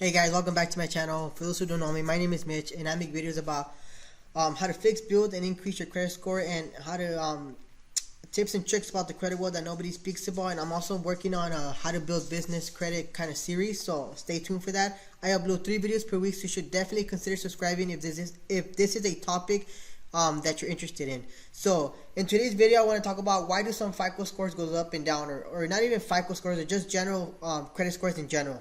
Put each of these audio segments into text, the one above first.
Hey guys, welcome back to my channel. For those who don't know me, my name is Mitch and I make videos about how to fix, build, and increase your credit score, and how to tips and tricks about the credit world that nobody speaks about. And I'm also working on a how to build business credit kind of series, so stay tuned for that. I upload 3 videos per week, so you should definitely consider subscribing if this is a topic that you're interested in. So in today's video, I want to talk about why do some FICO scores goes up and down, or not even FICO scores, or just general credit scores in general.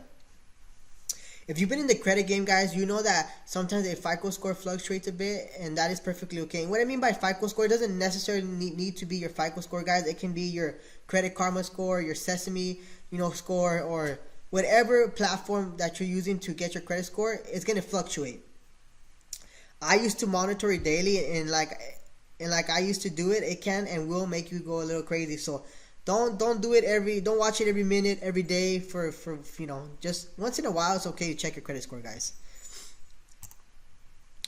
If you've been in the credit game, guys, you know that sometimes a FICO score fluctuates a bit, and that is perfectly okay. And what I mean by FICO score, it doesn't necessarily need to be your FICO score, guys. It can be your Credit Karma score, your Sesame, score, or whatever platform that you're using to get your credit score. It's gonna fluctuate. I used to monitor it daily, and like I used to do it. It can and will make you go a little crazy. So don't do it don't watch it every minute, every day for just once in a while. It's okay to check your credit score, guys.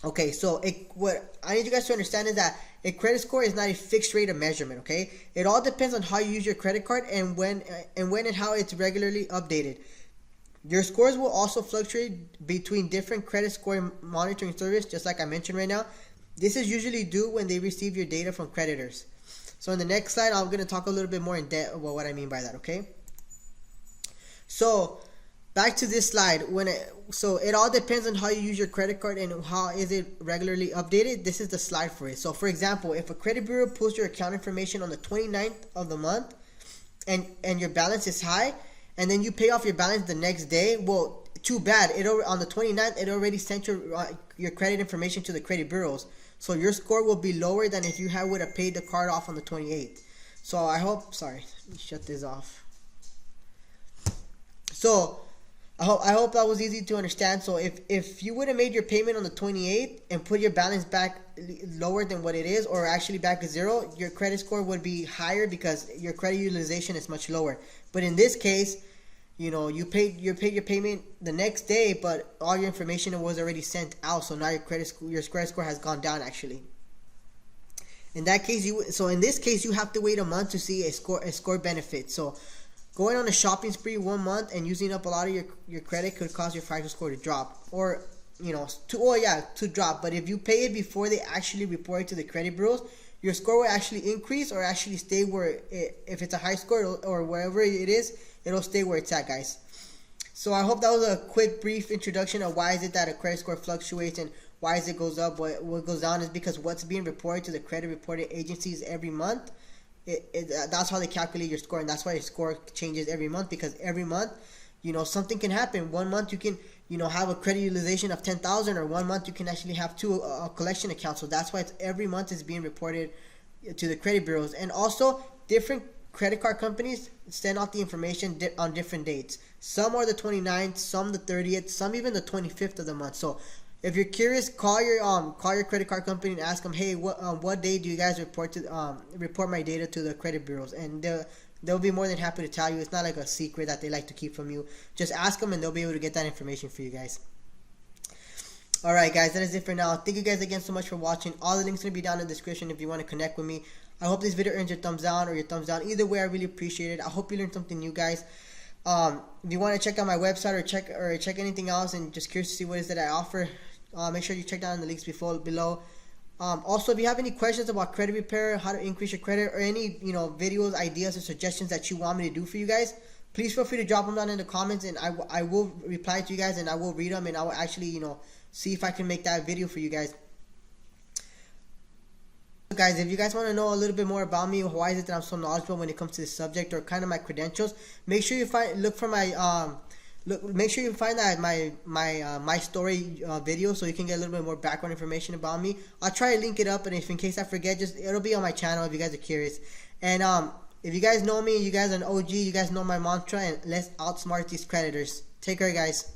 Okay, so what I need you guys to understand is that a credit score is not a fixed rate of measurement, okay? It all depends on how you use your credit card and when and how it's regularly updated. Your scores will also fluctuate between different credit score monitoring services, just like I mentioned right now. This is usually due when they receive your data from creditors. So in the next slide, I'm going to talk a little bit more in depth about what I mean by that, okay? So back to this slide. So it all depends on how you use your credit card and how is it regularly updated. This is the slide for it. So for example, if a credit bureau pulls your account information on the 29th of the month and your balance is high, and then you pay off your balance the next day, well, too bad. On the 29th, it already sent your credit information to the credit bureaus. So your score will be lower than if you would have paid the card off on the 28th. So I hope, sorry, let me shut this off. So I hope that was easy to understand. So if you would have made your payment on the 28th and put your balance back lower than what it is, or actually back to zero, your credit score would be higher because your credit utilization is much lower. But in this case, you paid your payment the next day, but all your information was already sent out. So now your credit score has gone down actually. In that case, in this case, you have to wait a month to see a score benefit. So going on a shopping spree 1 month and using up a lot of your credit could cause your FICO score to drop, or to drop. But if you pay it before they actually report it to the credit bureaus, your score will actually increase or actually stay where if it's a high score or wherever it is, it'll stay where it's at, guys. So I hope that was a quick, brief introduction of why is it that a credit score fluctuates and why is it goes up. What goes down is because what's being reported to the credit reporting agencies every month. That's how they calculate your score, and that's why your score changes every month, because every month, something can happen. 1 month you can, have a credit utilization of 10,000, or 1 month you can actually have 2 collection accounts. So that's why every month is being reported to the credit bureaus. And also, different credit card companies send out the information on different dates. Some are the 29th, some the 30th, some even the 25th of the month. So if you're curious, call your credit card company and ask them, hey, what day do you guys report my data to the credit bureaus? And they'll be more than happy to tell you. It's not like a secret that they like to keep from you. Just ask them and they'll be able to get that information for you guys. Alright guys, that is it for now. Thank you guys again so much for watching. All the links are going to be down in the description if you want to connect with me. I hope this video earns your thumbs down or your thumbs down. Either way, I really appreciate it. I hope you learned something new, guys. If you want to check out my website or check anything else and just curious to see what it is that I offer, make sure you check down the links below. Also, if you have any questions about credit repair, how to increase your credit, or any videos, ideas, or suggestions that you want me to do for you guys, please feel free to drop them down in the comments, and I will reply to you guys, and I will read them, and I will actually see if I can make that video for you guys. Guys, if you guys want to know a little bit more about me, why is it that I'm so knowledgeable when it comes to this subject, or kind of my credentials, make sure you find that my story video, so you can get a little bit more background information about me. I'll try to link it up, and if in case I forget, it'll be on my channel if you guys are curious. And if you guys know me, you guys are an OG, you guys know my mantra, and let's outsmart these creditors. Take care, guys.